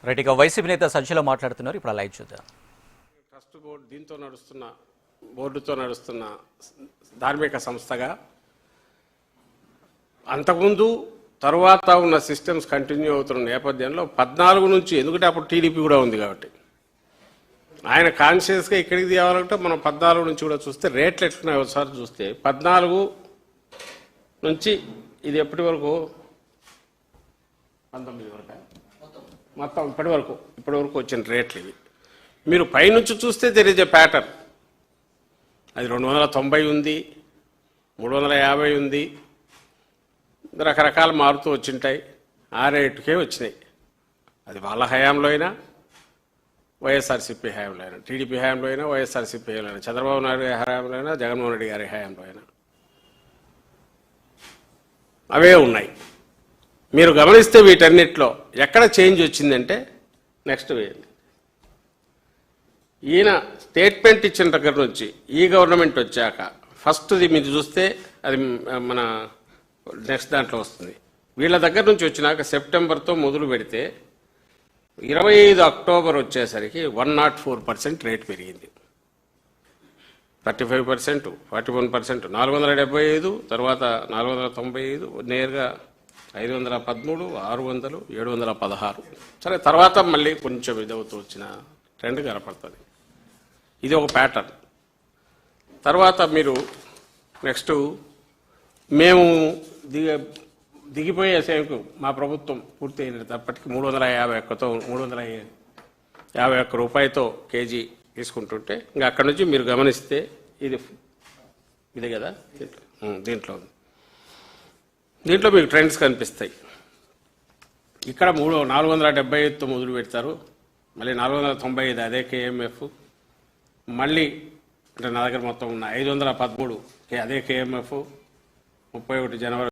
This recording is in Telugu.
రైట్, ఇక వైసీపీ నేత సంచలనం మాట్లాడుతున్నారు. ఇప్పుడు లైవ్ చూద్దాం. ట్రస్ట్ బోర్డుతో నడుస్తున్న ధార్మిక సంస్థగా అంతకుముందు తర్వాత ఉన్న సిస్టమ్స్ కంటిన్యూ అవుతున్న నేపథ్యంలో 14 నుంచి, ఎందుకంటే అప్పుడు టీడీపీ కూడా ఉంది కాబట్టి ఆయన కాన్షియస్గా ఇక్కడికి తేవాలంటే మనం 14 నుంచి కూడా చూస్తే రేట్లు ఎట్లున్నాయి ఒకసారి చూస్తే 14 నుంచి ఇది ఎప్పటి వరకు 19 వరకు మొత్తం ఇప్పటి వరకు వచ్చిన రేట్లు ఇవి. మీరు పైనుంచి చూస్తే దెర్ ఇస్ ఎ ప్యాటర్న్. అది 290 ఉంది, 350 ఉంది, రకరకాలు మారుతూ వచ్చింటాయి. ఆ రేటుకే వచ్చినాయి. అది వాళ్ళ హయాంలో అయినా, వైఎస్ఆర్సీపీ హయాంలో అయినా, టీడీపీ హయాంలో అయినా, వైఎస్ఆర్సీపీ హయాంలో అయినా, చంద్రబాబు నాయుడు గారి హయాంలో అయినా, జగన్మోహన్ రెడ్డి గారి హయాంలో అయినా అవే ఉన్నాయి. మీరు గమనిస్తే వీటన్నిటిలో ఎక్కడ చేంజ్ వచ్చిందంటే నెక్స్ట్ వేయండి. ఈయన స్టేట్మెంట్ ఇచ్చిన దగ్గర నుంచి ఈ గవర్నమెంట్ వచ్చాక ఫస్ట్ది మీరు చూస్తే అది మన నెక్స్ట్ దాంట్లో వస్తుంది. వీళ్ళ దగ్గర నుంచి వచ్చినాక సెప్టెంబర్తో మొదలు పెడితే 25 అక్టోబర్ వచ్చేసరికి 104% రేట్ పెరిగింది. 35%, 41%, 475, తర్వాత 495, నేరుగా 513, 600, 716. సరే, తర్వాత మళ్ళీ కొంచెం ఇదవుతూ వచ్చిన ట్రెండ్ కనపడుతుంది. ఇది ఒక ప్యాటర్న్. తర్వాత మీరు నెక్స్ట్ మేము దిగిపోయే సేవకు మా ప్రభుత్వం పూర్తి అయినప్పటికీ 351 రూపాయలతో కేజీ తీసుకుంటుంటే ఇంకా అక్కడి నుంచి మీరు గమనిస్తే ఇది కదా దీంట్లో మీకు ట్రెండ్స్ కనిపిస్తాయి. ఇక్కడ 475తో మొదలు పెడతారు, మళ్ళీ 495 అదే కేఎంఎఫ్, మళ్ళీ అంటే నా దగ్గర మొత్తం ఉన్న 513 అదే కేఎంఎఫ్, 31 జనవరి